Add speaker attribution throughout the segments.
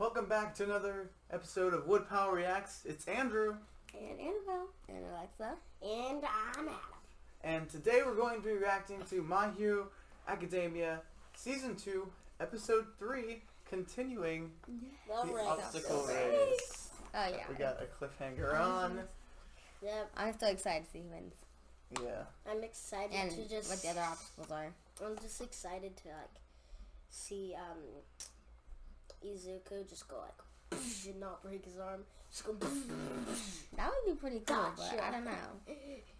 Speaker 1: Welcome back to another episode of Woodpile Reacts. It's Andrew.
Speaker 2: And Annabelle. And Alexa.
Speaker 3: And I'm Adam.
Speaker 1: And today we're going to be reacting to My Hero Academia Season 2, Episode 3, continuing the obstacle race.
Speaker 2: Oh, yeah.
Speaker 1: We got a cliffhanger on.
Speaker 3: Yep.
Speaker 2: I'm so excited to see who wins.
Speaker 1: Yeah.
Speaker 3: I'm excited
Speaker 2: And
Speaker 3: to just...
Speaker 2: what the other obstacles are.
Speaker 3: I'm just excited to, see, Izuku just go, and not break his arm. Just go...
Speaker 2: That would be pretty cool,
Speaker 3: Gotcha.
Speaker 2: but I don't know.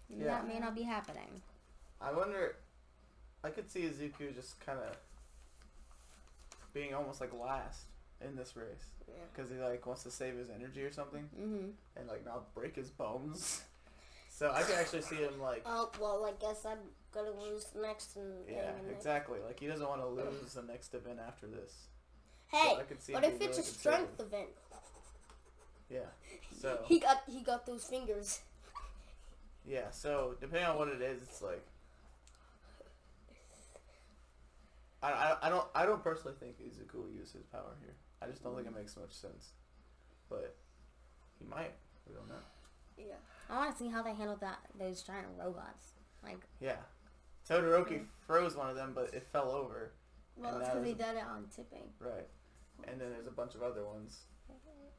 Speaker 1: Yeah.
Speaker 2: That may not be happening.
Speaker 1: I wonder, I could see Izuku just kind of being almost like last in this race.
Speaker 3: Yeah.
Speaker 1: Because he wants to save his energy or something.
Speaker 2: Mm-hmm.
Speaker 1: And not break his bones. So I could actually see him
Speaker 3: Oh, well, I guess I'm gonna lose the next and...
Speaker 1: Yeah, exactly. He doesn't want to lose the next event after this.
Speaker 3: Hey,
Speaker 1: so I could see
Speaker 3: what if
Speaker 1: being
Speaker 3: it's
Speaker 1: really
Speaker 3: a strength event?
Speaker 1: Yeah. So
Speaker 3: He got those fingers.
Speaker 1: yeah, so depending on what it is, it's I don't personally think Izuku will use his power here. I just don't think it makes much sense. But he might. We don't know.
Speaker 3: Yeah.
Speaker 2: I want to see how they handle those giant robots.
Speaker 1: Yeah. Todoroki froze one of them, but it fell over.
Speaker 2: Well,
Speaker 1: And
Speaker 2: it's
Speaker 1: that
Speaker 2: because
Speaker 1: was
Speaker 2: they did it on tipping.
Speaker 1: Right. And then there's a bunch of other ones.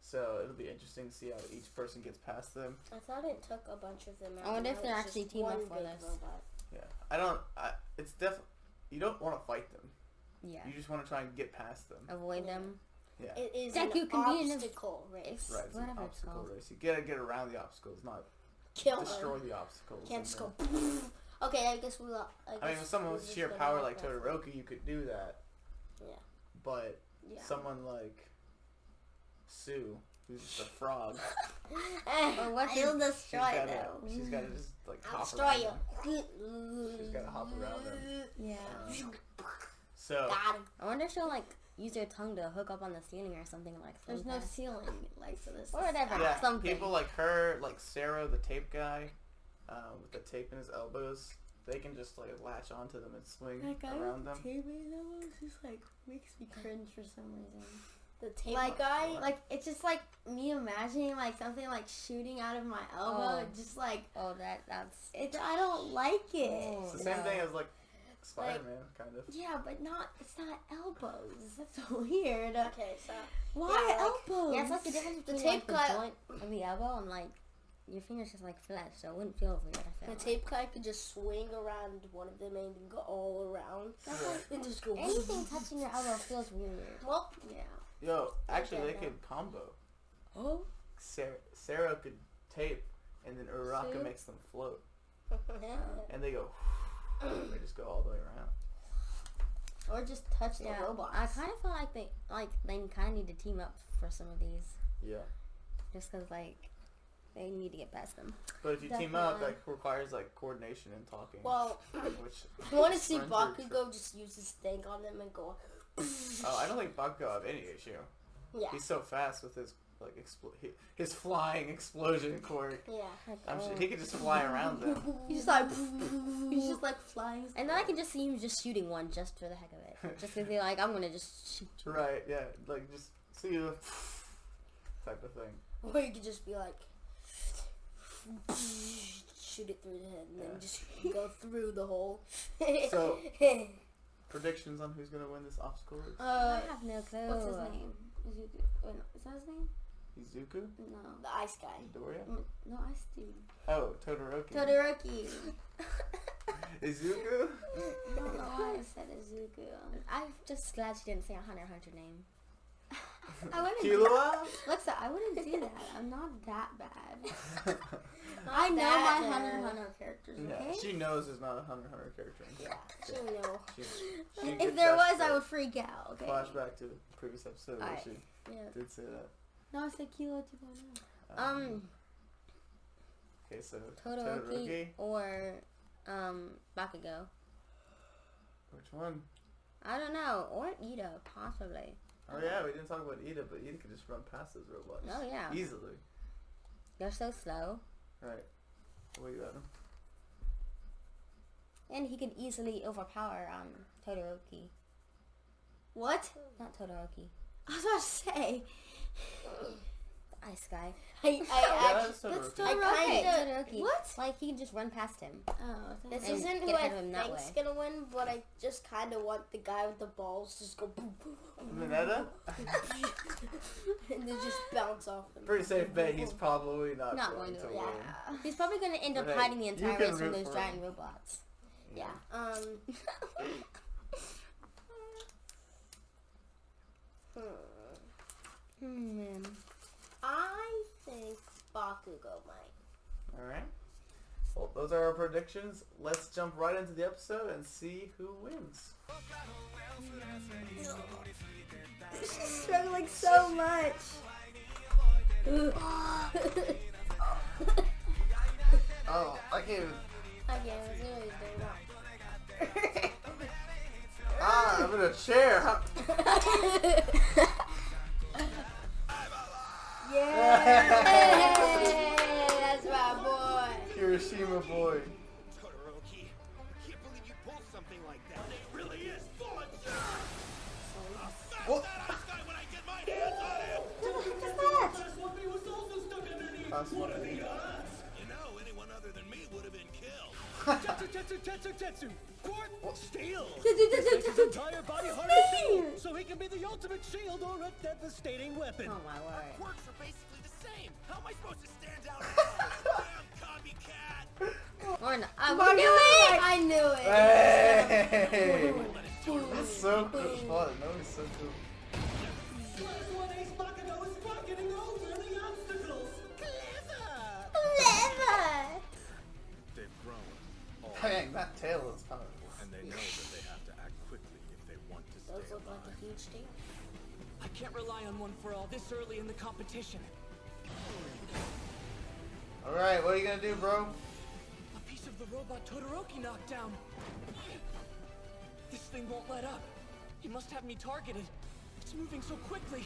Speaker 1: So it'll be interesting to see how each person gets past them.
Speaker 3: I thought it took a bunch of them out.
Speaker 2: I wonder if
Speaker 3: Now
Speaker 2: they're
Speaker 3: it's
Speaker 2: actually
Speaker 3: just
Speaker 2: team up
Speaker 3: one
Speaker 2: for
Speaker 3: big
Speaker 2: this.
Speaker 3: robot.
Speaker 1: Yeah. It's definitely, you don't want to fight them.
Speaker 2: Yeah.
Speaker 1: You just want to try and get past them.
Speaker 2: Avoid
Speaker 3: Yeah.
Speaker 2: them.
Speaker 1: Yeah.
Speaker 3: It is
Speaker 2: Deku
Speaker 3: an
Speaker 2: can be in a-
Speaker 3: obstacle race.
Speaker 1: Right, it's an
Speaker 2: Whatever it's
Speaker 1: obstacle
Speaker 2: called.
Speaker 1: race. You gotta get around the obstacles, not
Speaker 3: Kill
Speaker 1: destroy
Speaker 3: them.
Speaker 1: the obstacles.
Speaker 3: Can't
Speaker 1: and
Speaker 3: just
Speaker 1: then-
Speaker 3: go... Okay, I guess we'll...
Speaker 1: I mean, with someone with sheer power like Todoroki, you could do that.
Speaker 3: Yeah.
Speaker 1: But
Speaker 3: Yeah.
Speaker 1: someone like Sue, who's just a frog,
Speaker 2: Or what
Speaker 3: I'll
Speaker 2: is-
Speaker 3: destroy them.
Speaker 1: she's gotta just
Speaker 3: I'll
Speaker 1: hop
Speaker 3: destroy
Speaker 1: around
Speaker 3: you.
Speaker 1: them. She's gotta hop around them.
Speaker 2: Yeah.
Speaker 1: So
Speaker 3: Got him.
Speaker 2: I wonder if she'll use her tongue to hook up on the ceiling or something
Speaker 4: There's
Speaker 2: swim
Speaker 4: no
Speaker 2: past.
Speaker 4: ceiling, so this
Speaker 2: Or whatever.
Speaker 1: yeah,
Speaker 2: Something.
Speaker 1: people like her, like Sarah, the tape guy, with the tape in his elbows, they can just latch onto them and swing around them.
Speaker 4: just makes me cringe for some reason.
Speaker 3: The tape
Speaker 4: Guy, it's just me imagining something shooting out of my elbow.
Speaker 2: Oh.
Speaker 4: Just
Speaker 2: Oh, that's...
Speaker 4: I don't like it.
Speaker 2: Oh.
Speaker 1: It's the same
Speaker 2: No.
Speaker 1: thing as Spider-Man, kind of.
Speaker 4: Yeah, but it's not elbows. That's weird.
Speaker 3: Okay, so...
Speaker 4: Why
Speaker 3: Yeah,
Speaker 4: elbows?
Speaker 2: Yeah, it's the difference
Speaker 3: The
Speaker 2: between
Speaker 3: tape
Speaker 2: the
Speaker 3: guy-
Speaker 2: joint of the elbow and your fingers just flesh, so it wouldn't feel weird. I feel
Speaker 3: The tape guy could just swing around one of them and go all around.
Speaker 1: Right.
Speaker 3: And just go...
Speaker 2: anything touching your elbow feels weird.
Speaker 3: Well,
Speaker 4: Yeah.
Speaker 1: Yo, actually,
Speaker 3: Okay,
Speaker 1: they
Speaker 3: now.
Speaker 1: could combo.
Speaker 2: Oh,
Speaker 1: Sarah could tape, and then Uraka
Speaker 4: Sue?
Speaker 1: makes them float, and they go. They just go all the way around.
Speaker 3: or just touch the
Speaker 2: yeah.
Speaker 3: robots.
Speaker 2: I kind of feel like they kind of need to team up for some of these,
Speaker 1: Yeah,
Speaker 2: just because they need to get past them.
Speaker 1: but if you team up,
Speaker 4: Definitely.
Speaker 1: that requires coordination and talking.
Speaker 3: Well,
Speaker 1: which
Speaker 3: you want to see
Speaker 1: friends are tri-
Speaker 3: Bakugo just use his thing on them and go...
Speaker 1: Oh, I don't think Bakugo will have any issue.
Speaker 3: Yeah.
Speaker 1: He's so fast with his his flying explosion quirk.
Speaker 3: Yeah.
Speaker 1: I'm sure he could just fly around them.
Speaker 4: He's just flying.
Speaker 2: And then I can just see him just shooting one just for the heck of it, just because I'm gonna just shoot.
Speaker 1: Right? Yeah, just see you type of thing.
Speaker 3: Or you could just be shoot it through the head and then just go through the hole.
Speaker 1: So, predictions on who's gonna win this obstacle race?
Speaker 2: I have no clue.
Speaker 4: What's his name? Izuku. Wait, no, is that his name?
Speaker 1: Izuku?
Speaker 4: No.
Speaker 3: The ice guy.
Speaker 1: Midoriya?
Speaker 4: No, Ice Dude.
Speaker 1: Oh, Todoroki.
Speaker 4: Todoroki.
Speaker 1: Izuku?
Speaker 4: I don't know why I said Izuku.
Speaker 2: I'm just glad she didn't say a Hunter name.
Speaker 4: I wouldn't.
Speaker 1: Killua?
Speaker 4: Alexa, I wouldn't do that. I'm not that bad.
Speaker 3: Not
Speaker 4: I know
Speaker 3: that
Speaker 4: my
Speaker 3: bad.
Speaker 4: Hunter characters.
Speaker 1: Yeah,
Speaker 4: Okay.
Speaker 1: she knows there's not a Hunter character.
Speaker 3: Yeah, she know.
Speaker 1: She
Speaker 4: If
Speaker 1: gets
Speaker 4: there
Speaker 1: that
Speaker 4: was, I would freak out. Okay.
Speaker 1: flashback to the previous episode where
Speaker 2: Alright.
Speaker 1: she
Speaker 4: Yeah.
Speaker 1: did say that.
Speaker 4: No, I said Kilo 2.0.
Speaker 1: Okay, so
Speaker 2: Todoroki or Bakugo.
Speaker 1: Which one?
Speaker 2: I don't know, or Ida possibly.
Speaker 1: Oh yeah, we didn't talk about Ida, but Ida could just run past those robots.
Speaker 2: Oh yeah,
Speaker 1: Easily.
Speaker 2: they're so slow,
Speaker 1: Right. What you got him?
Speaker 2: and he can easily overpower Todoroki.
Speaker 4: What?
Speaker 2: Not Todoroki.
Speaker 4: I was about to say.
Speaker 2: Ice guy.
Speaker 3: I actually,
Speaker 4: That's
Speaker 3: I
Speaker 2: Todoroki.
Speaker 4: What?
Speaker 2: Like, he can just run past him.
Speaker 4: Oh,
Speaker 3: this
Speaker 2: And
Speaker 3: isn't
Speaker 2: get
Speaker 3: who I
Speaker 2: ahead of him that
Speaker 3: think's
Speaker 2: way.
Speaker 3: gonna win, but I just kind of want the guy with the balls to just go boom, boom, boom,
Speaker 1: Mineta?
Speaker 3: and then just bounce off them.
Speaker 1: Pretty safe bet he's probably not going to win.
Speaker 3: Yeah.
Speaker 2: He's probably going to end up
Speaker 1: But hey,
Speaker 2: hiding the
Speaker 1: you
Speaker 2: entire
Speaker 1: can
Speaker 2: race from
Speaker 1: root
Speaker 2: those
Speaker 1: for
Speaker 2: giant
Speaker 1: him.
Speaker 2: robots.
Speaker 3: Yeah.
Speaker 2: Man.
Speaker 3: I think Bakugo might.
Speaker 1: Alright. Well, those are our predictions. Let's jump right into the episode and see who wins.
Speaker 4: She's struggling so much.
Speaker 1: Oh, I can't even...
Speaker 3: Again, I was always doing that.
Speaker 1: Ah, I'm in a chair.
Speaker 3: Hey, that's my boy.
Speaker 1: Hiroshima boy.
Speaker 5: Todoroki, I can't believe you pulled something like that. It really is full of germs. I'll smash
Speaker 1: What?
Speaker 5: that ice guy when I get my hands on him. You know, anyone other than me would have been killed.
Speaker 6: Tetsu! Quirk, steal!
Speaker 4: His
Speaker 6: His entire body heart and soul, so he can be the ultimate shield or a devastating weapon.
Speaker 2: Oh, my word.
Speaker 5: Quirks are basically the same. How am I supposed to stand out now? Damn copycat.
Speaker 2: Or no.
Speaker 4: I
Speaker 2: knew it!
Speaker 3: I knew it.
Speaker 1: Hey! That's so cool. Fun. That was so cool.
Speaker 5: They've grown. All
Speaker 1: Dang, that tail is powerful.
Speaker 5: and they know that they have to act quickly if they want to
Speaker 3: Those
Speaker 5: stay
Speaker 3: look like
Speaker 5: alive.
Speaker 3: a huge thing.
Speaker 6: I can't rely on one for all this early in the competition.
Speaker 1: Alright, what are you gonna do, bro?
Speaker 6: A piece of the robot Todoroki knocked down. This thing won't let up. He must have me targeted. It's moving so quickly,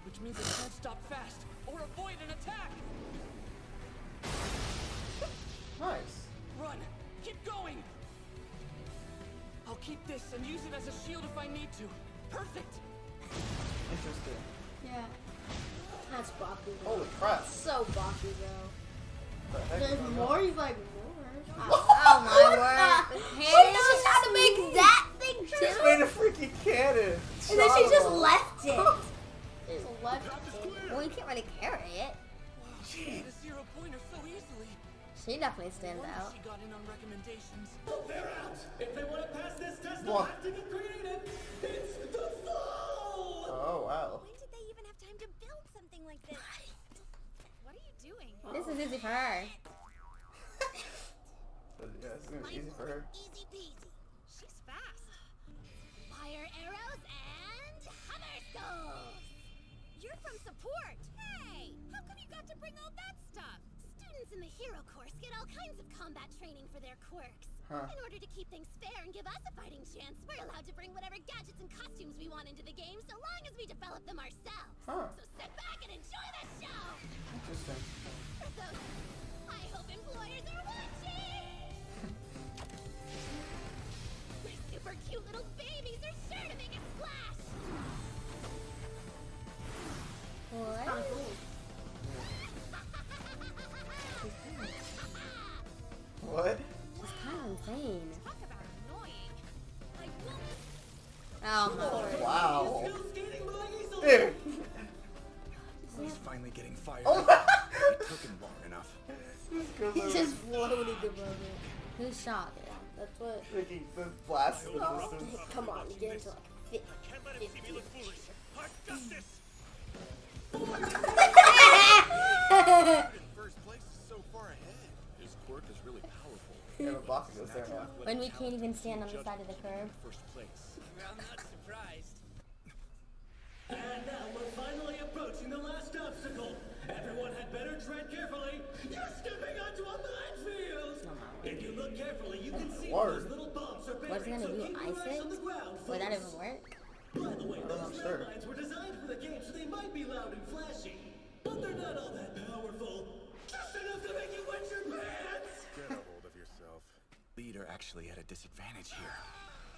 Speaker 6: which means it can't stop fast or avoid an attack.
Speaker 1: Nice.
Speaker 6: Run! Keep going! I'll keep this and use it as a shield if I need to. Perfect!
Speaker 1: Interesting.
Speaker 4: Yeah.
Speaker 3: That's Bakugo.
Speaker 1: Holy crap.
Speaker 3: So Bakugo.
Speaker 1: What the heck is
Speaker 4: There's
Speaker 1: going
Speaker 4: more.
Speaker 1: on?
Speaker 4: He's like, more.
Speaker 2: Oh, my word. His
Speaker 3: She
Speaker 2: hand
Speaker 3: knows
Speaker 2: is
Speaker 3: how to make that thing
Speaker 1: She just made a freaking cannon.
Speaker 4: And then she
Speaker 1: Shot
Speaker 4: just
Speaker 1: him.
Speaker 4: left it.
Speaker 3: There's a left hand.
Speaker 2: Well, you can't really carry it.
Speaker 6: Wow, she made a 0-pointer so easily.
Speaker 2: She definitely stands
Speaker 6: Wonder
Speaker 2: out.
Speaker 6: she got in on recommendations.
Speaker 7: They're out! If they want to pass this test, they'll
Speaker 1: What?
Speaker 7: have to get creative! It's the fall!
Speaker 1: Oh, wow.
Speaker 8: When did they even have time to build something like this? What are you doing?
Speaker 2: This is easy for her.
Speaker 1: But yeah, it's gonna be easy for her.
Speaker 8: Easy peasy. She's fast. Fire arrows and hammer souls. You're from support. Hey, how come you got to bring all that stuff? Students in the hero course get all kinds of combat training for their quirks.
Speaker 1: Huh.
Speaker 8: In order to keep things fair and give us a fighting chance, we're allowed to bring whatever gadgets and costumes we want into the game so long as we develop them ourselves.
Speaker 1: Huh.
Speaker 8: So sit back and enjoy the show.
Speaker 1: Interesting.
Speaker 8: So, I hope employers are watching. These super cute little babies are sure to make a splash.
Speaker 2: What?
Speaker 1: What?
Speaker 2: She's kind of insane.
Speaker 8: Talk about annoying. I will.
Speaker 2: Oh, my word.
Speaker 1: Wow.
Speaker 7: Still skating by easily!
Speaker 1: Dude.
Speaker 5: He's finally getting fired
Speaker 1: Oh.
Speaker 5: up. It took him long enough.
Speaker 3: He's just floating above it.
Speaker 2: Who's shot?
Speaker 3: That's what.
Speaker 1: Freaking the blast in the distance.
Speaker 3: Come on, you get into like fit.
Speaker 5: Can't let him see me look foolish. Hard justice. In first place is so far ahead. His quirk is really powerful.
Speaker 1: Yeah, but Bakugo's there now.
Speaker 2: When we can't even stand on the side of the curb.
Speaker 5: First place.
Speaker 6: I'm not surprised.
Speaker 7: And now we're finally approaching the last obstacle. Everyone had better tread carefully. You're stepping onto a minefield! If you look carefully, you can see
Speaker 1: Word.
Speaker 7: those little bumps are
Speaker 2: What's it
Speaker 7: buried,
Speaker 2: gonna
Speaker 7: so
Speaker 2: do?
Speaker 7: keep your
Speaker 2: Ice
Speaker 7: eyes
Speaker 2: it?
Speaker 7: on the ground,
Speaker 2: Would that
Speaker 7: folks.
Speaker 2: even work?
Speaker 7: By the way,
Speaker 1: I'm
Speaker 7: those
Speaker 1: not
Speaker 7: rail
Speaker 1: sure.
Speaker 7: lines were designed for the game, so they might be loud and flashy. But they're not all that powerful. Just enough to make you wet your pants!
Speaker 5: Get a hold of yourself. Leader actually at a disadvantage here.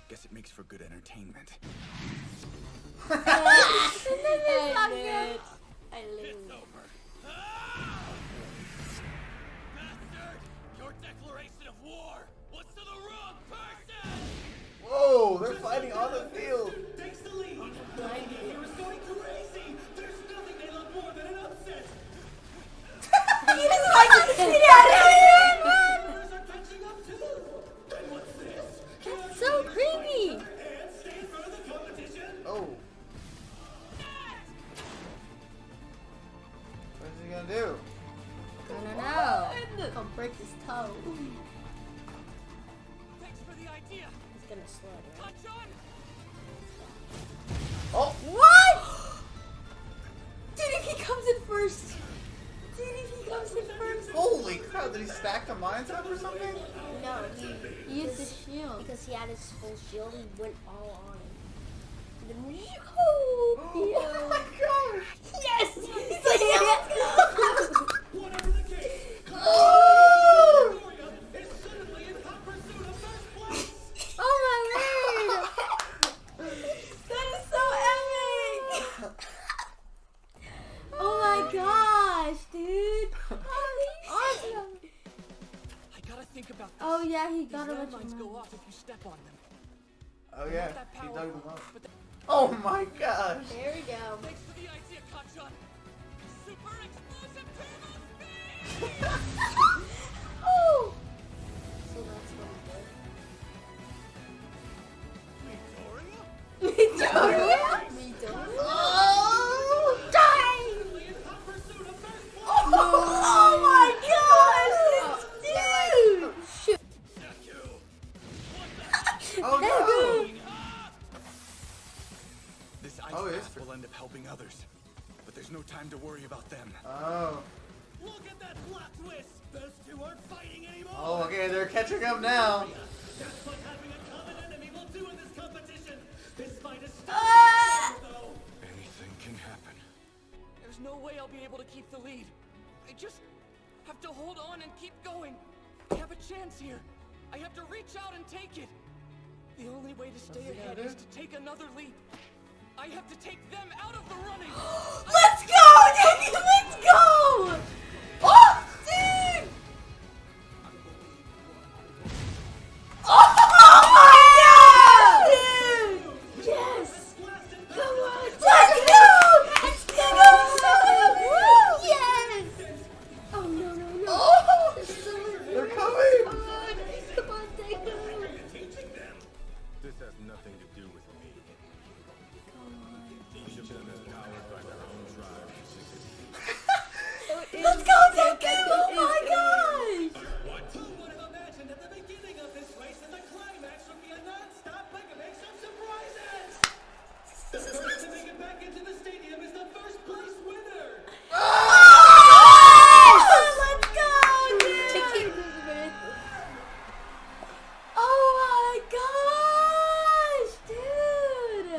Speaker 5: Guess it makes for good entertainment.
Speaker 3: I knew it.
Speaker 5: It's over. Bastard! Your declaration of war was to the wrong person!
Speaker 1: Whoa, they're fighting on the field.
Speaker 7: Takes the lead. He was going crazy. There's nothing they love more than an upset.
Speaker 3: Others
Speaker 7: are catching up too. Then what's this?
Speaker 2: That's so creepy.
Speaker 7: And stay in front of the competition.
Speaker 1: Oh. What's he gonna do?
Speaker 2: I don't know.
Speaker 3: Gonna break his toe.
Speaker 6: Thanks for the idea.
Speaker 3: He's gonna slide, right?
Speaker 6: Touch on.
Speaker 1: Oh.
Speaker 3: What? Dude, if he comes in first.
Speaker 1: Holy crap, did he stack the mines up or something?
Speaker 3: No,
Speaker 2: He used the shield.
Speaker 3: because he had his full shield, he went all on it. And then
Speaker 1: Oh my gosh.
Speaker 3: yes! He's like,
Speaker 7: Whatever the case,
Speaker 1: Oh!
Speaker 7: Gloria is suddenly in hot pursuit of first place.
Speaker 2: Oh my word!
Speaker 3: that is so epic! Oh my gosh, dude! Awesome!
Speaker 6: I gotta think about this.
Speaker 2: Oh yeah, he
Speaker 6: These
Speaker 2: got a bunch
Speaker 6: landmines
Speaker 2: of
Speaker 6: go
Speaker 2: money.
Speaker 6: off if you step on them.
Speaker 1: Oh
Speaker 6: They're
Speaker 1: yeah,
Speaker 6: not that
Speaker 1: he dug
Speaker 6: powerful,
Speaker 1: them up.
Speaker 6: but
Speaker 1: Oh my gosh.
Speaker 3: There we go.
Speaker 6: thanks for the idea, Kachan. Super explosive turbo speed!
Speaker 3: Oh! So that's what he did.
Speaker 5: Victoria?
Speaker 3: Oh! Die! Oh my gosh! Dude! Shoot!
Speaker 1: Oh no!
Speaker 5: This ice
Speaker 1: Oh, it's
Speaker 5: path will end up helping others, but there's no time to worry about them.
Speaker 1: Oh.
Speaker 7: Look at that plot twist. Those two aren't fighting anymore.
Speaker 1: Oh, okay, they're catching up now.
Speaker 7: That's what having a common enemy will do in this competition. This fight is still though.
Speaker 5: Anything can happen.
Speaker 6: There's no way I'll be able to keep the lead. I just have to hold on and keep going. I have a chance here. I have to reach out and take it. The only way to stay ahead is to take another leap. I have to take them out of the running.
Speaker 3: Let's go, Daddy! Let's go! Oh, dude! Oh my God! Dude! Yes! Come on! Let's go! Let's go! Woo! Yes! Oh, no, no, no.
Speaker 1: Oh! They're coming!
Speaker 3: Come on, take them.
Speaker 5: This has nothing to do with me. Each of them is powered by their own drive.
Speaker 3: Let's go, Deku! Oh my gosh!
Speaker 7: Who would have imagined at the beginning of this race that the climax would be a non-stop mega mix of surprises? The first to make it back into the stadium is the first place winner.
Speaker 3: Let's go, dude! Oh my gosh, dude!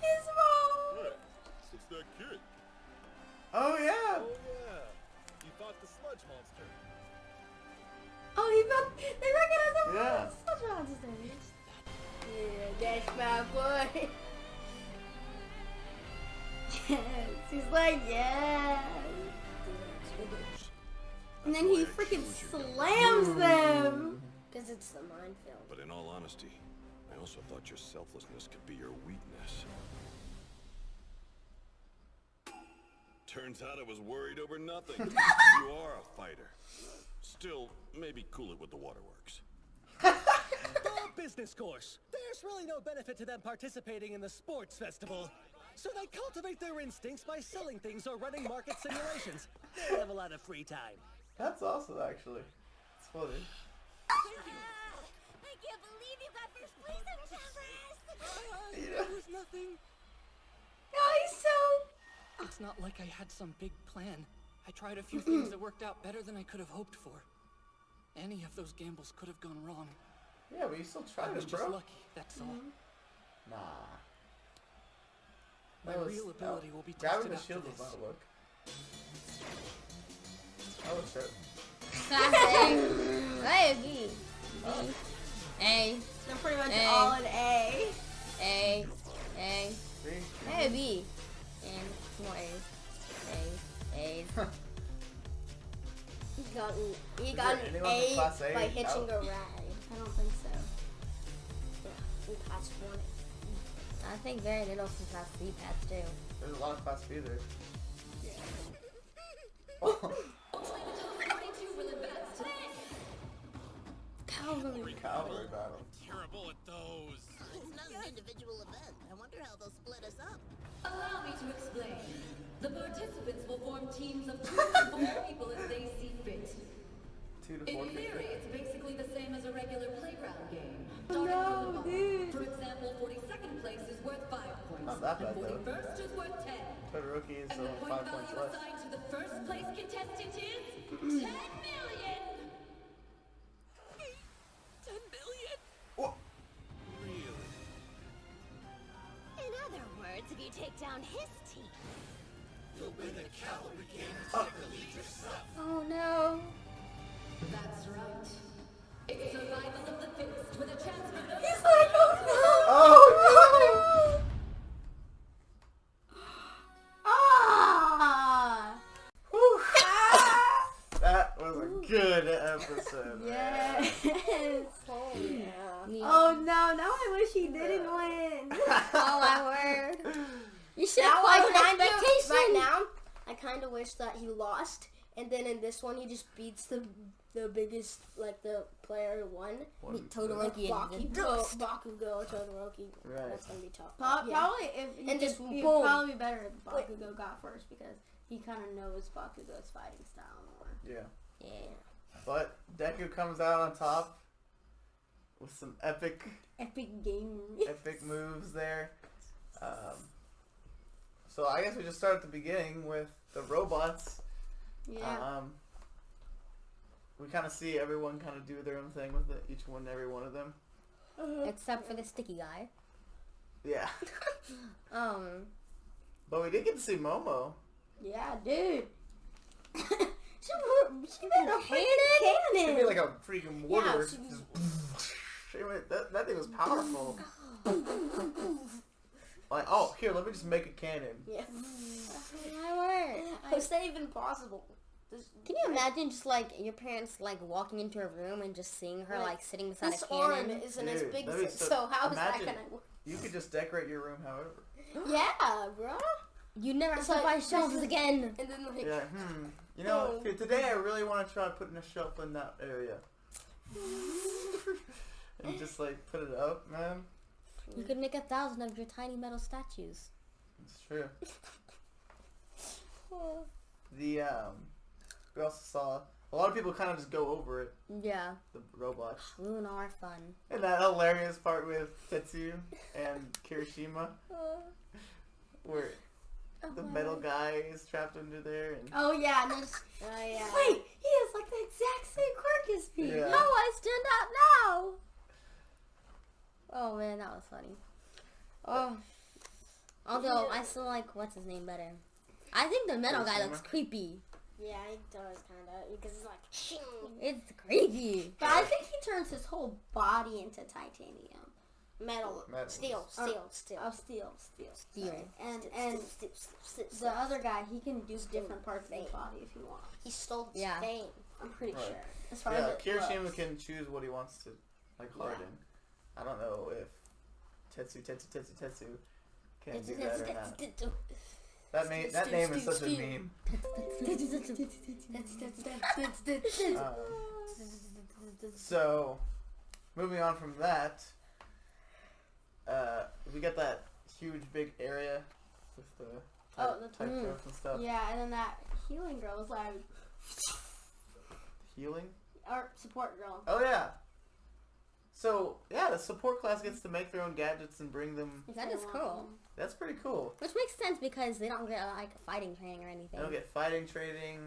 Speaker 3: His mom!
Speaker 5: It's that kid.
Speaker 1: Oh yeah!
Speaker 5: Yeah. You fought the sludge monster.
Speaker 3: Oh, they recognize him
Speaker 1: Yeah.
Speaker 3: from such monsters. Yeah, that's my boy. Yes, he's like, yes. And then he freaking slams them. Because it's the minefield.
Speaker 5: But in all honesty, I also thought your selflessness could be your weakness. Turns out I was worried over nothing. You are a fighter. Still, maybe cool it with the waterworks.
Speaker 7: The business course. There's really no benefit to them participating in the sports festival. So they cultivate their instincts by selling things or running market simulations. They have a lot of free time.
Speaker 1: That's awesome, actually. It's funny.
Speaker 8: I can't believe you got first place in Paris!
Speaker 6: It was nothing.
Speaker 3: Oh, he's so...
Speaker 6: It's not like I had some big plan. I tried a few things that worked out better than I could have hoped for. Any of those gambles could have gone wrong.
Speaker 1: Yeah, but you still
Speaker 6: I
Speaker 1: tried
Speaker 6: was
Speaker 1: it,
Speaker 6: just
Speaker 1: bro.
Speaker 6: lucky, that's all.
Speaker 1: Nah.
Speaker 6: My real ability will be
Speaker 1: grabbing
Speaker 6: tested
Speaker 1: the
Speaker 6: after
Speaker 1: shield does
Speaker 6: this.
Speaker 1: not work. Oh shit.
Speaker 2: Classic. I agree. B. A.
Speaker 4: They're pretty much
Speaker 2: A.
Speaker 4: all an A.
Speaker 2: A.
Speaker 1: See?
Speaker 2: A, B. And more A's. A's.
Speaker 3: He got an
Speaker 1: anyone
Speaker 3: A
Speaker 1: from Class A
Speaker 3: by hitching
Speaker 1: out?
Speaker 3: a ride.
Speaker 4: I don't think so.
Speaker 3: Yeah, in class 1.
Speaker 2: I think very little from Class B paths too.
Speaker 1: There's a lot of Class B there.
Speaker 2: Cavalry.
Speaker 1: Cavalry battle.
Speaker 5: Terrible at those.
Speaker 9: It's not an individual event. I wonder how they'll split us up.
Speaker 10: Allow me to explain. The participants will form teams of 2 to 4 people as they see fit.
Speaker 1: 2 to 4
Speaker 10: In theory,
Speaker 1: people.
Speaker 10: it's basically the same as a regular playground game.
Speaker 4: No,
Speaker 10: Starting from the
Speaker 4: dude.
Speaker 10: bottom. For example, 42nd place is worth 5 points.
Speaker 1: Not that bad,
Speaker 10: and
Speaker 1: though.
Speaker 10: 41st is worth 10.
Speaker 1: Todoroki is
Speaker 10: And the point
Speaker 1: 5 points
Speaker 10: value
Speaker 1: less.
Speaker 10: assigned to the first place contestant is 10 million!
Speaker 6: 10 million?
Speaker 5: Really?
Speaker 8: In other words, if you take down his team,
Speaker 2: Oh no.
Speaker 10: That's right. It's survival of the fittest with a chance for those.
Speaker 4: He's like,
Speaker 1: Oh
Speaker 4: ah!
Speaker 1: no! That was a good episode.
Speaker 4: Yes.
Speaker 3: Oh, yeah.
Speaker 4: Oh no, now I wish he didn't win.
Speaker 2: Oh my word. You should
Speaker 3: Now
Speaker 2: have
Speaker 3: I
Speaker 2: followed
Speaker 3: kind of,
Speaker 2: expectation.
Speaker 3: right now, I kind of wish that he lost, and then in this one he just beats the biggest, like the player who won.
Speaker 2: Todoroki and
Speaker 3: Bakugo or Todoroki.
Speaker 1: Right.
Speaker 3: That's gonna be tough.
Speaker 4: Probably if he
Speaker 3: And just
Speaker 4: it'd
Speaker 3: boom.
Speaker 4: probably be better if Bakugo got first because he kind of knows Bakugo's fighting style more.
Speaker 1: Yeah.
Speaker 2: Yeah.
Speaker 1: But Deku comes out on top with some epic
Speaker 4: Epic
Speaker 1: moves there. So I guess we just start at the beginning with the robots.
Speaker 4: Yeah.
Speaker 1: We kind of see everyone kind of do their own thing with it, each one, every one of them.
Speaker 2: Except for the sticky guy.
Speaker 1: Yeah.
Speaker 2: Um,
Speaker 1: But we did get to see Momo.
Speaker 4: Yeah, dude. she made a freaking
Speaker 1: She
Speaker 4: cannon.
Speaker 1: made like a freaking mortar.
Speaker 3: she-
Speaker 1: Just she made, that thing was powerful. Like, oh, here, let me just make a cannon.
Speaker 3: Yeah.
Speaker 2: my word.
Speaker 3: How's that even possible?
Speaker 2: Can you imagine just like your parents like walking into a room and just seeing her like sitting beside
Speaker 3: This
Speaker 2: a
Speaker 3: arm
Speaker 2: cannon?
Speaker 3: isn't as
Speaker 1: Dude,
Speaker 3: big
Speaker 1: that'd be
Speaker 3: as it, so how is that
Speaker 1: imagine
Speaker 3: gonna work?
Speaker 1: You could just decorate your room however.
Speaker 3: Yeah, bro.
Speaker 2: You never have
Speaker 3: It's
Speaker 2: to
Speaker 3: like,
Speaker 2: buy
Speaker 3: this
Speaker 2: shelves
Speaker 3: is-
Speaker 2: again.
Speaker 3: And then like,
Speaker 1: You're like, you know, today I really want to try putting a shelf in that area. And just like put it up, man.
Speaker 2: You could make 1,000 of your tiny metal statues.
Speaker 1: It's true. We also saw a lot of people kind of just go over it,
Speaker 2: Yeah.
Speaker 1: the robots.
Speaker 2: Ruin our fun.
Speaker 1: And that hilarious part with Tetsu and Kirishima, where the metal guy is trapped under there, and
Speaker 4: Oh yeah, and there's
Speaker 3: yeah.
Speaker 4: wait, he has like the exact same quirk as me.
Speaker 1: Yeah.
Speaker 2: No, I stand out now. Oh man, that was funny. Oh, although I still like what's his name better. I think the metal guy looks creepy.
Speaker 3: Yeah, it does kind of because it's like, shing.
Speaker 2: It's creepy.
Speaker 4: But I think he turns his whole body into titanium.
Speaker 3: Metal, steel.
Speaker 4: Steel. And the other guy, he can do different parts of his body if he wants.
Speaker 3: He stole his
Speaker 2: Yeah.
Speaker 3: fame.
Speaker 4: I'm pretty
Speaker 1: Right.
Speaker 4: sure. As far
Speaker 1: yeah,
Speaker 4: as it
Speaker 1: Kirishima
Speaker 4: looks.
Speaker 1: can choose what he wants to like harden. I don't know if Tetsu can do that or not. That name is such a meme. So, moving on from that, we got that huge big area with the type growth and stuff.
Speaker 4: Yeah, and then that healing girl was like,
Speaker 1: Healing?
Speaker 4: or support girl.
Speaker 1: Oh yeah. So yeah, the support class gets to make their own gadgets and bring them.
Speaker 2: That is cool.
Speaker 1: That's pretty cool.
Speaker 2: Which makes sense because they don't get like fighting training or anything.
Speaker 1: They don't get fighting training.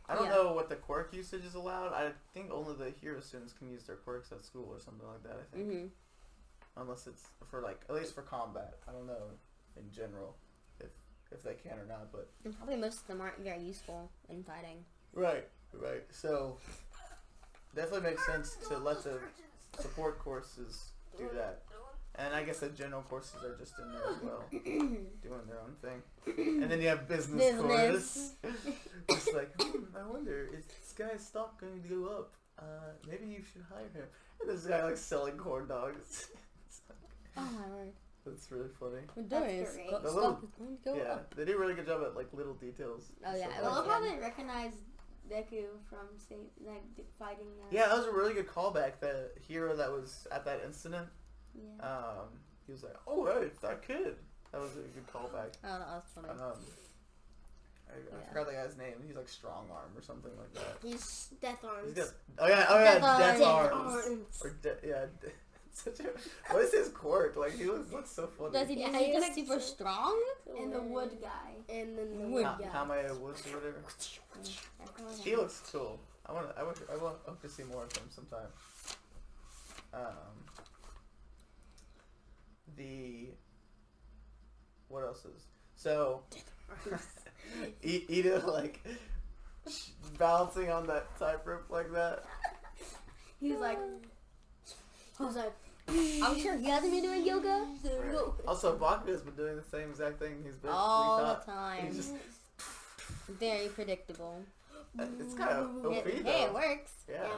Speaker 1: I don't know what the quirk usage is allowed. I think only the hero students can use their quirks at school or something like that. I think, unless it's for like at least for combat. I don't know in general if they can or not, but
Speaker 2: and probably most of them aren't very useful in fighting.
Speaker 1: right. So definitely makes sense to let the support courses do that. And I guess the general courses are just in there as well, doing their own thing. And then you have business course. It's like, I wonder, is this guy's stock going to go up? Maybe you should hire him. And this guy like selling corn dogs.
Speaker 2: Oh my word.
Speaker 1: That's really funny.
Speaker 3: That's great.
Speaker 1: The little, they do a really good job at like little details.
Speaker 2: Oh yeah,
Speaker 4: I love how they recognize Deku from fighting.
Speaker 1: Yeah, that was a really good callback. The hero that was at that incident.
Speaker 2: Yeah.
Speaker 1: He was like, "Oh, hey, it's that kid." That was a good callback.
Speaker 2: Oh, that was funny.
Speaker 1: I forgot the guy's name. He's like Strong Arm or something like that.
Speaker 3: He's Death Arms.
Speaker 1: Death Arms. Or what is his quirk? Like he looks so funny.
Speaker 2: Does he just super strong?
Speaker 4: And the wood guy.
Speaker 3: And then the wood guy.
Speaker 1: Kamaya Woods or whatever. He looks cool. I hope to see more of him sometime. What else is so? Ida like balancing on that tightrope like that.
Speaker 4: He's like,
Speaker 2: I'm sure he hasn't been doing yoga.
Speaker 1: Also, Bakugo's been doing the same exact thing. He's been
Speaker 2: all the time.
Speaker 1: He's just
Speaker 2: very predictable.
Speaker 1: It's kind of OP though.
Speaker 2: Hey, it works.
Speaker 1: Yeah.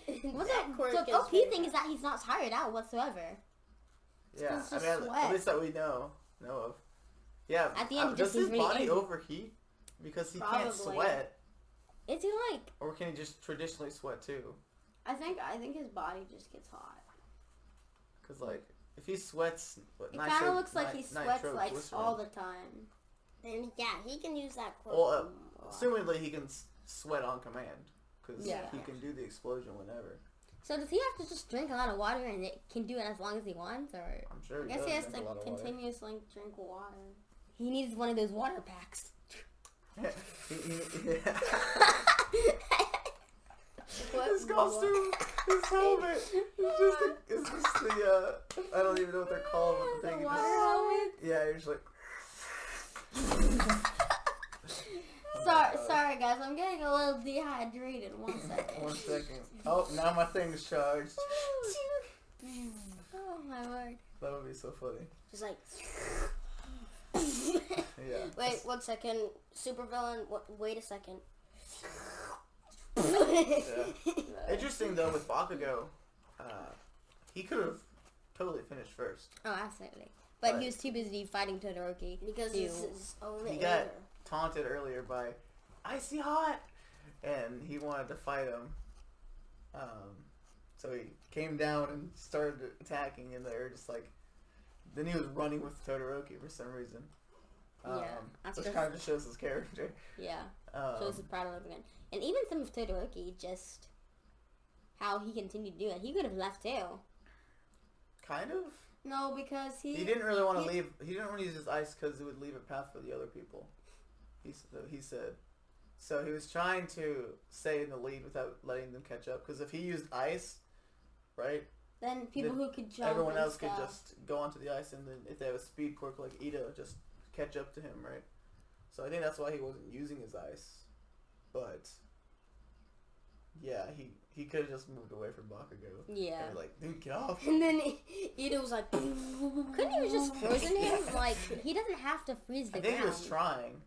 Speaker 2: The OP thing is that he's not tired out whatsoever.
Speaker 1: Yeah, I mean, at least that we know of. Yeah.
Speaker 2: At the end,
Speaker 1: does his
Speaker 2: really
Speaker 1: body
Speaker 2: angry.
Speaker 1: overheat because he can't sweat?
Speaker 2: Is he like?
Speaker 1: Or can he just traditionally sweat too?
Speaker 4: I think his body just gets hot.
Speaker 1: Cause like if he sweats,
Speaker 4: it kind of looks like he sweats like all the time.
Speaker 3: Then he can use that quirk.
Speaker 1: Well, assumingly he can sweat on command because he can do the explosion whenever.
Speaker 2: So does he have to just drink a lot of water and it can do it as long as he wants, or?
Speaker 1: I'm sure.
Speaker 4: I guess he has to continuously drink water.
Speaker 2: He needs one of those water packs.
Speaker 1: His costume, his helmet, it's just the, I don't even know what they're called, but the thing.
Speaker 4: Water helmet?
Speaker 1: Yeah, you're just like.
Speaker 4: Sorry guys, I'm getting a little dehydrated. 1 second.
Speaker 1: 1 second. Oh, now my thing's charged.
Speaker 2: Oh my word.
Speaker 1: That would be so funny.
Speaker 3: Just like.
Speaker 1: Yeah.
Speaker 3: Wait 1 second. Supervillain. Wait a second.
Speaker 1: Yeah. Interesting though with Bakugo, he could have totally finished first.
Speaker 2: Oh, absolutely. But he was too busy fighting Todoroki
Speaker 3: because it's his own
Speaker 1: he got taunted earlier by Icy Hot, and he wanted to fight him. So he came down and started attacking, and they were just like. Then he was running with Todoroki for some reason. Which kind of just shows his character.
Speaker 2: Yeah. Shows his pride all over again. And even some of Todoroki, just how he continued to do it. He could have left too.
Speaker 1: Kind of?
Speaker 4: No, because
Speaker 1: he didn't really want to leave. He didn't want to use his ice because it would leave a path for the other people. He said. So he was trying to stay in the lead without letting them catch up. Because if he used ice, right?
Speaker 4: Then people who could jump
Speaker 1: everyone else
Speaker 4: stuff.
Speaker 1: could just go onto the ice, and then if they have a speed quirk like Ida, just catch up to him, right? So I think that's why he wasn't using his ice. But yeah, he could have just moved away from Bakugo.
Speaker 2: Yeah.
Speaker 1: And like, dude, get off.
Speaker 3: And then Ida was like,
Speaker 2: couldn't he have just frozen him? Like, he doesn't have to freeze the ground.
Speaker 1: I think he was trying.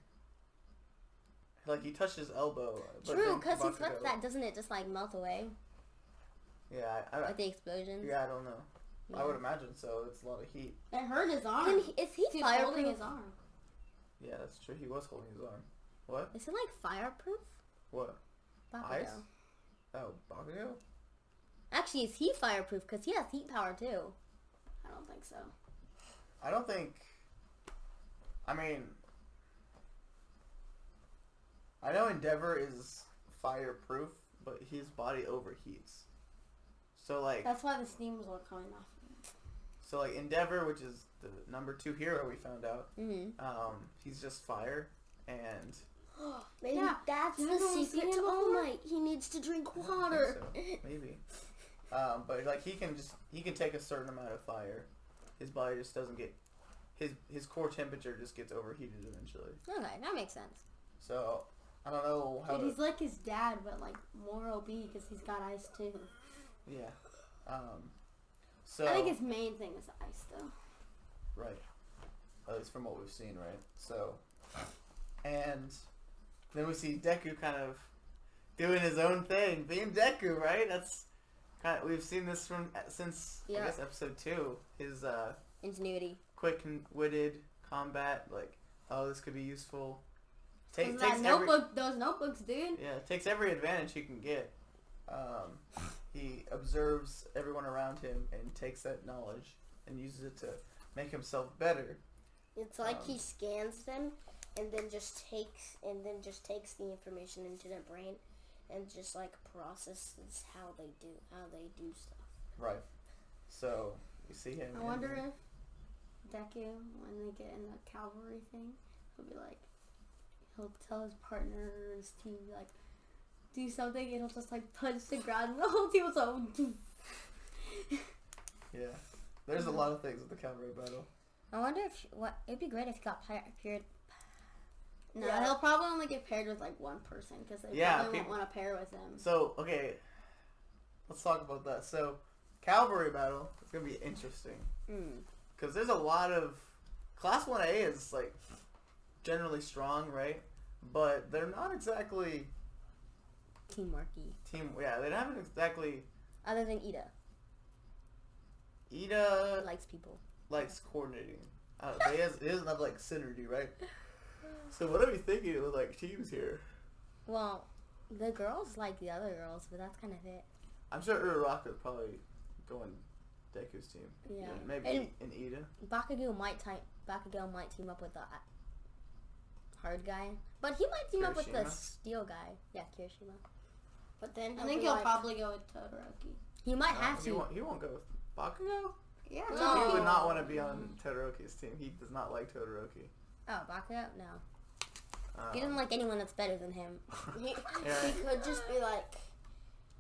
Speaker 1: Like, he touched his elbow.
Speaker 2: True, because he sweats that, doesn't it just like melt away?
Speaker 1: Yeah,
Speaker 2: with the explosions.
Speaker 1: Yeah, I don't know. Yeah. I would imagine so. It's a lot of heat.
Speaker 4: It hurt his arm.
Speaker 2: Is he fireproof?
Speaker 4: Holding his arm.
Speaker 1: Yeah, that's true. He was holding his arm. What?
Speaker 2: Is it like fireproof?
Speaker 1: What?
Speaker 2: Bakugo.
Speaker 1: Ice? Oh, Bakugo?
Speaker 2: Actually, is he fireproof? Because he has heat power too.
Speaker 4: I don't think so.
Speaker 1: I don't think... I mean... I know Endeavor is fireproof, but his body overheats. So like...
Speaker 4: That's why the steam is all coming off.
Speaker 1: So like Endeavor, which is the number 2 hero we found out, he's just fire, and...
Speaker 3: Maybe that's the secret to All Might. He needs to drink water.
Speaker 1: So. Maybe. But like he can take a certain amount of fire. His body just doesn't get... His core temperature just gets overheated eventually.
Speaker 2: Okay, that makes sense.
Speaker 1: So... I don't know how.
Speaker 4: Dude, he's like his dad, but like more OP because he's got ice too.
Speaker 1: Yeah, So
Speaker 4: I think his main thing is the ice, though.
Speaker 1: right, at least from what we've seen, right? So, and then we see Deku kind of doing his own thing, being Deku, right? That's kind of, we've seen this since I guess episode 2. His
Speaker 2: ingenuity,
Speaker 1: quick-witted combat, like, oh, this could be useful.
Speaker 4: Those notebooks, dude.
Speaker 1: Yeah, takes every advantage he can get. He observes everyone around him and takes that knowledge and uses it to make himself better.
Speaker 3: It's like he scans them and then just takes the information into their brain and just like processes how they do stuff.
Speaker 1: Right. So you see him.
Speaker 4: I wonder if Deku, when they get in the cavalry thing, he'll tell his partner or his team like do something, and he'll just like punch the ground, and the whole team was like.
Speaker 1: Yeah, there's a lot of things with the cavalry battle.
Speaker 2: I wonder if it'd be great if he got paired.
Speaker 4: No, he'll probably only get paired with like one person because they probably won't want to pair with him.
Speaker 1: So okay, let's talk about that. So cavalry battle is gonna be interesting because there's a lot of Class 1A is like generally strong, right? But they're not exactly
Speaker 2: teamworky.
Speaker 1: Yeah, they haven't exactly.
Speaker 2: Other than Ida.
Speaker 1: Ida
Speaker 2: likes people.
Speaker 1: Likes coordinating. He doesn't have like synergy, right? So what are we thinking with like teams here?
Speaker 2: Well, the girls like the other girls, but that's kind of it.
Speaker 1: I'm sure Uraraka would probably go on Deku's team.
Speaker 2: Yeah.
Speaker 1: Maybe in Ida.
Speaker 2: Bakugo might team up with the hard guy, but he might team up with the steel guy. Yeah, Kirishima.
Speaker 3: But then
Speaker 4: I think he'll probably go with Todoroki.
Speaker 2: He might have to.
Speaker 1: He won't go with Bakugo?
Speaker 4: Yeah.
Speaker 1: No. He would not want to be on Todoroki's team. He does not like Todoroki.
Speaker 2: Oh, Bakugo? No. He doesn't like anyone that's better than him.
Speaker 3: He could just be like,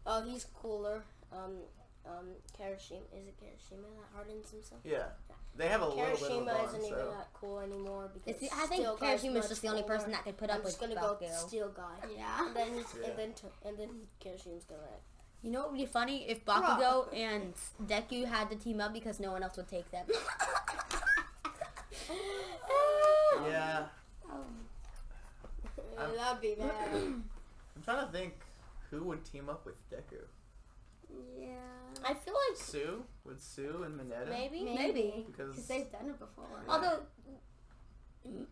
Speaker 3: oh, he's cooler. Kirishima, is it Kirishima that hardens himself?
Speaker 1: Yeah. They have a little bit of a bond,
Speaker 3: isn't even that cool anymore because
Speaker 2: I think Kirishima is just the only person that could put up with Bakugo.
Speaker 3: I'm just gonna go steel guy.
Speaker 4: Yeah.
Speaker 3: And then Kirishima's gonna.
Speaker 2: You know what would be funny if Bakugo and Deku had to team up because no one else would take them.
Speaker 1: Yeah.
Speaker 3: That'd be bad.
Speaker 1: I'm trying to think who would team up with Deku.
Speaker 4: Yeah.
Speaker 3: I feel like
Speaker 1: Sue? Would Sue and Mineta?
Speaker 4: Maybe.
Speaker 1: Because
Speaker 4: they've done it before.
Speaker 2: Yeah. Although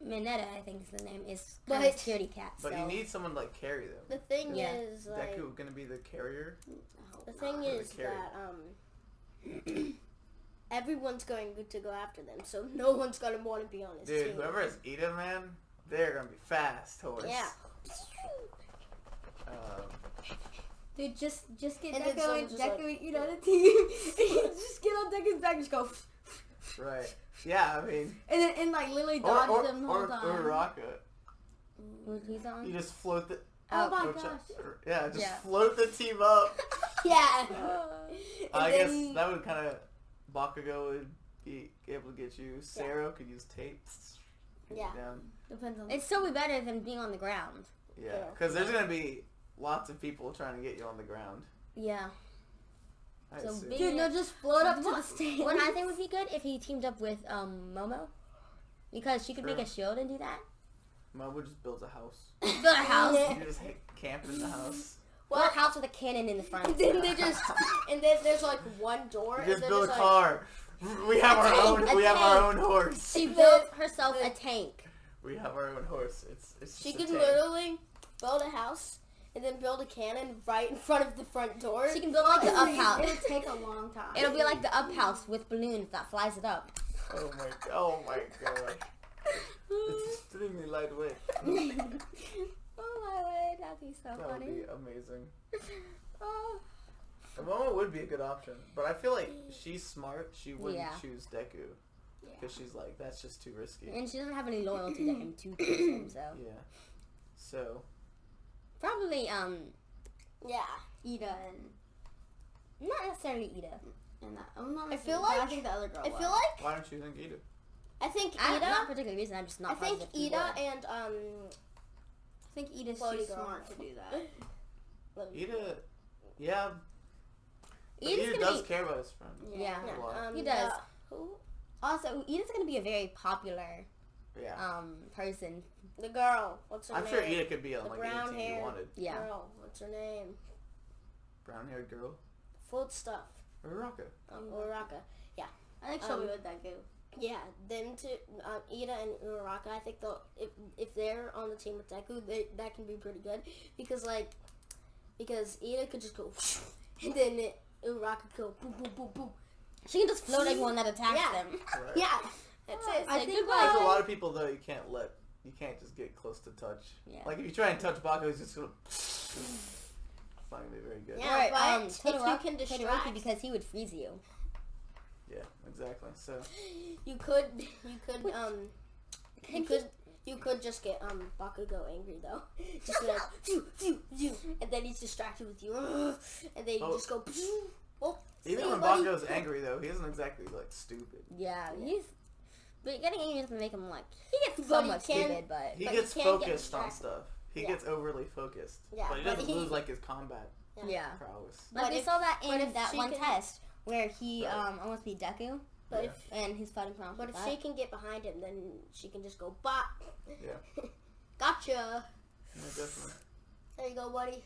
Speaker 2: Mineta, I think is the name, is kind of scaredy cat.
Speaker 1: But
Speaker 2: so.
Speaker 1: you need someone to like carry them.
Speaker 3: The thing is like
Speaker 1: Deku gonna be the carrier.
Speaker 3: The thing is that everyone's going to go after them, so no one's gonna want to be on his team.
Speaker 1: Dude, whoever is Ida, man, they're gonna be fast horse.
Speaker 3: Yeah.
Speaker 4: Dude, just get
Speaker 3: and
Speaker 4: Deku and Ida on the team. Just get on Deku's back and just go.
Speaker 1: Right. Yeah, I mean.
Speaker 4: And like literally dodge them the whole time.
Speaker 1: Or Rocket.
Speaker 2: Who's he on?
Speaker 1: You just float the.
Speaker 4: Oh my gosh.
Speaker 1: Yeah, float the team up.
Speaker 3: Yeah.
Speaker 1: I guess that would kind of. Bakugo would be able to get you. Sero could use tape.
Speaker 3: Yeah.
Speaker 4: Depends on.
Speaker 2: It'd still be better than being on the ground.
Speaker 1: Yeah, because there's gonna be lots of people trying to get you on the ground.
Speaker 2: Yeah.
Speaker 4: Dude, no, just float up to the stage.
Speaker 2: What I think would be good if he teamed up with Momo, because she could make a shield and do that.
Speaker 1: Momo just builds a house.
Speaker 2: Build a house.
Speaker 1: You just camp in the house.
Speaker 2: Well, a house with a cannon in the front.
Speaker 3: And then there's like one door.
Speaker 1: You just
Speaker 3: and
Speaker 1: build
Speaker 3: then
Speaker 1: a car. We have our own. We have our own horse.
Speaker 2: She built herself a tank.
Speaker 1: We have our own horse. It's.
Speaker 3: She can literally build a house and then build a cannon right in front of the front door.
Speaker 2: She can build like the up house.
Speaker 4: It'll take a long time.
Speaker 2: It'll be like the up house with balloons that flies it up.
Speaker 1: Oh my god. It's extremely lightweight.
Speaker 2: Oh my word, that'd be so
Speaker 1: That
Speaker 2: funny.
Speaker 1: would be amazing.
Speaker 2: Oh.
Speaker 1: Momo would be a good option, but I feel like she's smart. She wouldn't choose Deku because she's like, that's just too risky.
Speaker 2: And she doesn't have any loyalty to him to him, so.
Speaker 1: Yeah. So.
Speaker 2: Probably
Speaker 3: yeah,
Speaker 4: Ida and
Speaker 2: not necessarily Ida.
Speaker 4: And
Speaker 3: I feel like
Speaker 4: I think the other girl.
Speaker 3: I feel like
Speaker 1: why don't you think Ida?
Speaker 3: I think
Speaker 2: Ida.
Speaker 3: Ida.
Speaker 2: Not a particular reason. I'm just not.
Speaker 3: I think Ida and
Speaker 4: I think Ida's too smart to do that.
Speaker 1: Ida, yeah. Ida does care about his friend.
Speaker 2: Yeah.
Speaker 1: A lot.
Speaker 2: He does.
Speaker 3: Who?
Speaker 2: Also, Ida's gonna be a very popular
Speaker 1: Yeah.
Speaker 2: person.
Speaker 3: The girl. What's her name?
Speaker 1: I'm sure Ida could be on
Speaker 3: The
Speaker 1: like
Speaker 3: brown
Speaker 1: any team you
Speaker 3: hair.
Speaker 1: wanted.
Speaker 2: Yeah.
Speaker 3: Girl. What's her name?
Speaker 1: Brown haired girl.
Speaker 3: Food stuff.
Speaker 1: Uraraka.
Speaker 3: Uraraka. Yeah.
Speaker 4: I think she'll be with Deku.
Speaker 3: Yeah, them two, Ida and Uraraka. I think they'll if they're on the team with Deku, that can be pretty good because Ida could just go and then Uraraka could go boom boom boom boom.
Speaker 2: She can just float everyone that attacks them.
Speaker 1: Right.
Speaker 3: Yeah, that's it.
Speaker 4: I think
Speaker 1: There's a lot of people though you can't just get close to touch.
Speaker 2: Yeah.
Speaker 1: Like if you try and touch Baku, he's just gonna. It's not gonna be very good.
Speaker 3: Yeah,
Speaker 2: Right,
Speaker 3: but if you
Speaker 2: Todoroki-
Speaker 3: can distract,
Speaker 2: because he would freeze you.
Speaker 1: Yeah, exactly. So
Speaker 3: you could just get Bakugo angry though. Just be like phew, phew, phew, and then he's distracted with you, and then you just go. Phew. Oh,
Speaker 1: even when Bakugo's angry though, he isn't exactly like stupid.
Speaker 2: Yeah, but getting angry doesn't make him like he gets
Speaker 3: But
Speaker 2: somewhat
Speaker 3: he can-
Speaker 2: stupid, but
Speaker 1: He
Speaker 3: But
Speaker 1: gets
Speaker 3: he can't get
Speaker 1: focused on
Speaker 3: distracted.
Speaker 1: stuff. He
Speaker 3: Yeah.
Speaker 1: gets overly focused.
Speaker 3: Yeah,
Speaker 1: But he
Speaker 3: but
Speaker 1: doesn't
Speaker 3: he-
Speaker 1: lose like his combat
Speaker 2: yeah.
Speaker 1: prowess.
Speaker 2: But
Speaker 3: But
Speaker 2: we
Speaker 3: if-
Speaker 2: saw that
Speaker 3: but
Speaker 2: in
Speaker 3: if
Speaker 2: that
Speaker 3: she
Speaker 2: one
Speaker 3: can-
Speaker 2: test where he
Speaker 1: Right.
Speaker 2: almost beat Deku,
Speaker 3: But
Speaker 1: Yeah.
Speaker 2: and his fighting prowess.
Speaker 3: But if
Speaker 2: was
Speaker 3: she
Speaker 2: that.
Speaker 3: can get behind him, then she can just go bop.
Speaker 1: Yeah.
Speaker 3: Gotcha.
Speaker 1: Yeah, definitely.
Speaker 3: There you go, buddy.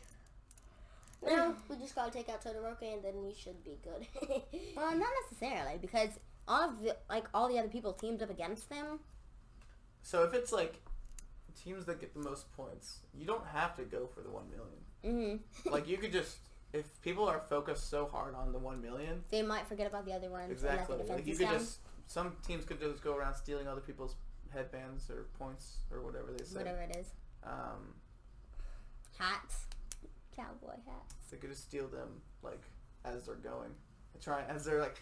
Speaker 3: Now we just gotta take out Todoroki, and then we should be good.
Speaker 2: Well, not necessarily because all the other people teamed up against them.
Speaker 1: So if it's like teams that get the most points, you don't have to go for the 1 million.
Speaker 2: Mm-hmm.
Speaker 1: Like you could just if people are focused so hard on the 1 million,
Speaker 2: They might forget about the other ones.
Speaker 1: exactly.
Speaker 2: And let the
Speaker 1: Like you
Speaker 2: defenses
Speaker 1: could
Speaker 2: down.
Speaker 1: just some teams could just go around stealing other people's headbands or points or whatever they say.
Speaker 2: Whatever it is. Hats. Cowboy hats.
Speaker 1: They could just steal them like as they're going. As they're like,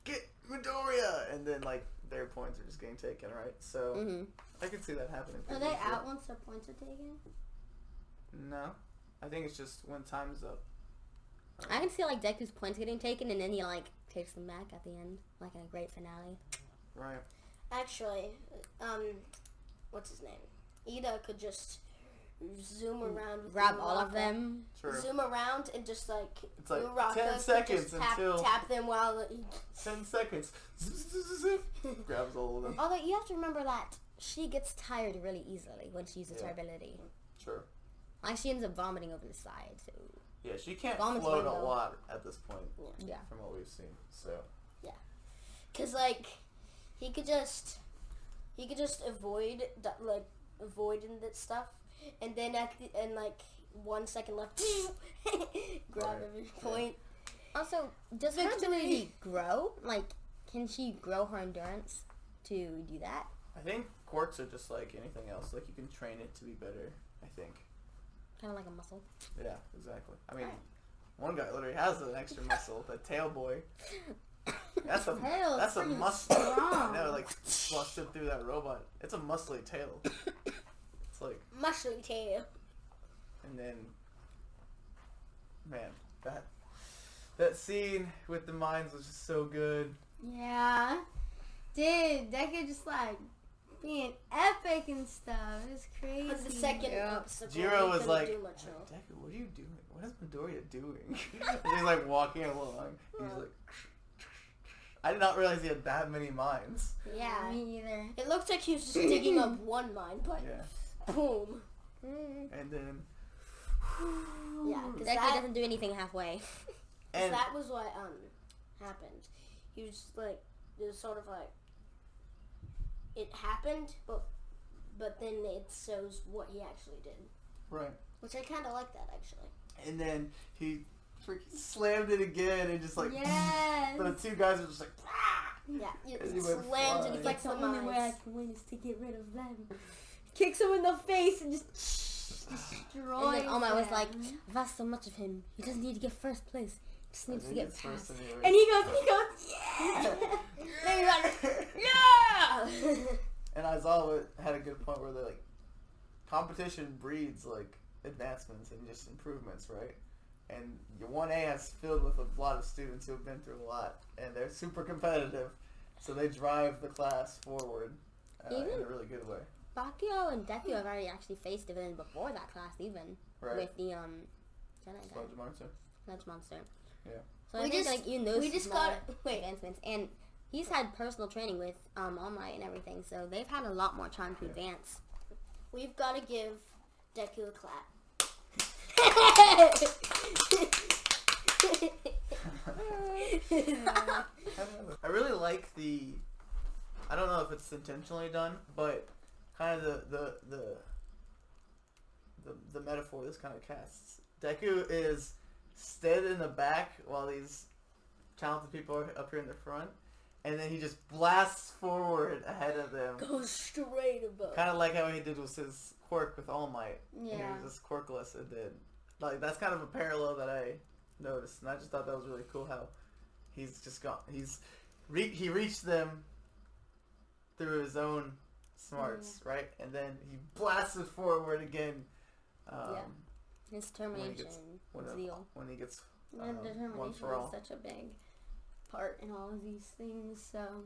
Speaker 1: get Midoriya, and then like their points are just getting taken, right? So I can see that happening.
Speaker 4: Are
Speaker 1: pretty
Speaker 4: they
Speaker 1: easily.
Speaker 4: out once their points are taken?
Speaker 1: No, I think it's just when time's up.
Speaker 2: I can see like Deku's points getting taken and then he like takes them back at the end, like in a great finale.
Speaker 1: Right.
Speaker 3: Actually, what's his name? Ida could just zoom around with
Speaker 2: Grab all
Speaker 3: Uraraka.
Speaker 2: of them.
Speaker 1: True.
Speaker 3: Zoom around and just like
Speaker 1: It's like
Speaker 3: Uraraka
Speaker 1: 10
Speaker 3: could
Speaker 1: seconds
Speaker 3: just tap,
Speaker 1: until
Speaker 3: tap them while
Speaker 1: 10 seconds. Zip, zip, zip, zip. Grabs all of them.
Speaker 2: Although you have to remember that she gets tired really easily when she uses her ability.
Speaker 1: Sure.
Speaker 2: Like she ends up vomiting over the side. So
Speaker 1: Yeah, she can't
Speaker 2: Vomit's
Speaker 1: float a
Speaker 2: window.
Speaker 1: lot at this point.
Speaker 2: yeah.
Speaker 1: From what we've seen. So.
Speaker 3: Cause like he could just avoid avoiding that stuff, and then and like 1 second left, grab
Speaker 1: Right.
Speaker 3: every point.
Speaker 2: Also, does her ability grow? Like, can she grow her endurance to do that?
Speaker 1: I think quirks are just like anything else. Like you can train it to be better. I think.
Speaker 2: Kind of like a muscle.
Speaker 1: Yeah, exactly. I mean, one guy literally has an extra muscle, the tail boy. That's a
Speaker 4: pretty
Speaker 1: muscle.
Speaker 4: strong.
Speaker 1: No, like busted through that robot. It's a muscly tail. It's like,
Speaker 3: Mushy tail.
Speaker 1: and then, man, that scene with the mines was just so good.
Speaker 4: Yeah. Dude, Deku just like being epic and stuff. It was crazy.
Speaker 3: But the second
Speaker 2: Yeah.
Speaker 3: episode,
Speaker 1: Jiro
Speaker 3: he
Speaker 1: was
Speaker 3: couldn't
Speaker 1: like,
Speaker 3: do much, no.
Speaker 1: Deku, what are you doing? What is Midoriya doing? And he's like walking along. He's like, I did not realize he had that many mines.
Speaker 3: Yeah.
Speaker 4: Me either.
Speaker 3: It looked like he was just digging up one mine, but
Speaker 1: Yeah.
Speaker 3: boom.
Speaker 1: And then,
Speaker 3: Yeah, because
Speaker 2: Deku
Speaker 3: that,
Speaker 2: doesn't do anything halfway.
Speaker 1: and
Speaker 3: that was what happened. He was like, it was sort of like, it happened, but then it shows what he actually did,
Speaker 1: right.
Speaker 3: which I kind of like that actually.
Speaker 1: And then he freaking slammed it again and just like,
Speaker 4: Yes.
Speaker 1: the two guys are just like,
Speaker 3: Yeah, you
Speaker 1: And he went
Speaker 3: slammed and he
Speaker 1: flying.
Speaker 3: flicked
Speaker 4: the
Speaker 3: the
Speaker 4: only way I
Speaker 3: mines.
Speaker 4: can win is to get rid of them. Kicks him in the face and just destroys
Speaker 2: And then Oma was
Speaker 4: them.
Speaker 2: like, I've asked so much of him. He doesn't need to get first place. He just needs to get past.
Speaker 4: And he goes, yeah.
Speaker 3: Then you're like, yeah.
Speaker 1: And Aizawa had a good point where they're like, competition breeds like advancements and just improvements, right? And your 1A has filled with a lot of students who have been through a lot, and they're super competitive, so they drive the class forward in
Speaker 2: Even-
Speaker 1: a really good way.
Speaker 2: Bakio and Deku have already actually faced a villain before that class, even
Speaker 1: Right.
Speaker 2: with the Jedi guy,
Speaker 1: Sludge monster.
Speaker 2: Sludge Monster.
Speaker 1: Yeah.
Speaker 2: So I think like even those
Speaker 3: we just
Speaker 2: small
Speaker 3: got
Speaker 2: advancements, and he's had personal training with All Might and everything, so they've had a lot more time to advance.
Speaker 3: We've got to give Deku a clap.
Speaker 1: I really like the. I don't know if it's intentionally done, but kind of the metaphor this kind of casts. Deku is stood in the back while these talented people are up here in the front, and then he just blasts forward ahead of them.
Speaker 3: Goes straight above.
Speaker 1: Kind of like how he did with his quirk with All Might.
Speaker 4: Yeah.
Speaker 1: And he was just quirkless and did. Like, that's kind of a parallel that I noticed, and I just thought that was really cool how he's just gone. He reached them through his own smarts, right? And then he blasted forward again.
Speaker 2: His determination, zeal.
Speaker 1: When he gets
Speaker 4: And
Speaker 1: one
Speaker 4: determination
Speaker 1: for all.
Speaker 4: is such a big part in all of these things, so...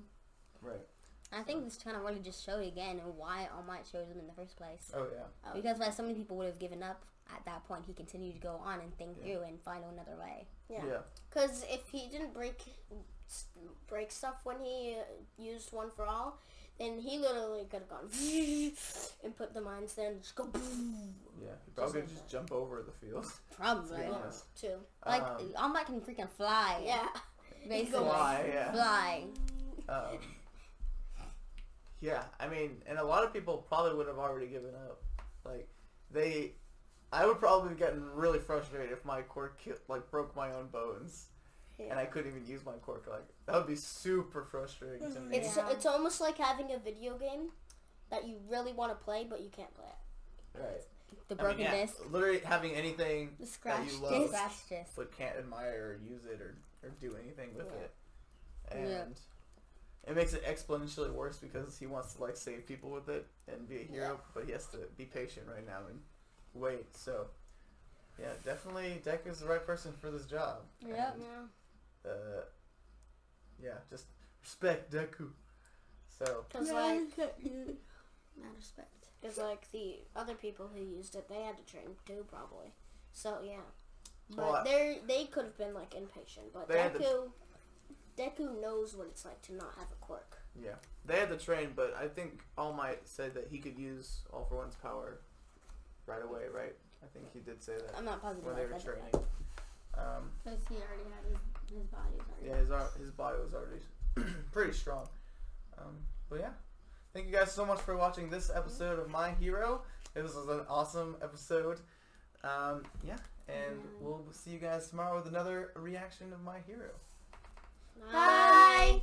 Speaker 1: Right.
Speaker 2: I think this kind of really just showed again why All Might chose him in the first place.
Speaker 1: Oh, yeah.
Speaker 2: Because while so many people would have given up at that point, he continued to go on and think through and find another way.
Speaker 3: Yeah. Because if he didn't break stuff when he used One for All, then he literally could have gone and put the mines there and just go boom.
Speaker 1: Yeah, he probably could just jump over the field.
Speaker 2: Probably.
Speaker 3: Too.
Speaker 2: Like, All Might can freaking fly.
Speaker 3: Yeah.
Speaker 2: Basically.
Speaker 1: Fly. Yeah, I mean, and a lot of people probably would have already given up. Like, I would probably have gotten really frustrated if my quirk broke my own bones. Yeah. And I couldn't even use my quirk. Like, that would be super frustrating to me.
Speaker 3: It's almost like having a video game that you really want to play, but you can't play it.
Speaker 1: Right.
Speaker 2: The broken disc.
Speaker 1: Literally having anything that you love,
Speaker 2: disc.
Speaker 1: but can't admire or use it or do anything with it. And it makes it exponentially worse because he wants to, like, save people with it and be a hero, but he has to be patient right now and wait. So, yeah, definitely Deku's the right person for this job.
Speaker 3: Yeah.
Speaker 1: Just respect Deku. So.
Speaker 3: Because, mad respect. Because, like, the other people who used it, they had to train too, probably. So, yeah. But they could have been, like, impatient. But Deku knows what it's like to not have a quirk.
Speaker 1: Yeah. They had to train, but I think All Might said that he could use All For One's power right away, right? I think he did say that.
Speaker 2: I'm not positive
Speaker 1: when they were training.
Speaker 4: Because he already had his body.
Speaker 1: Yeah, his body was already pretty strong. But yeah. Thank you guys so much for watching this episode of My Hero. It was an awesome episode. And we'll see you guys tomorrow with another reaction of My Hero.
Speaker 3: Bye!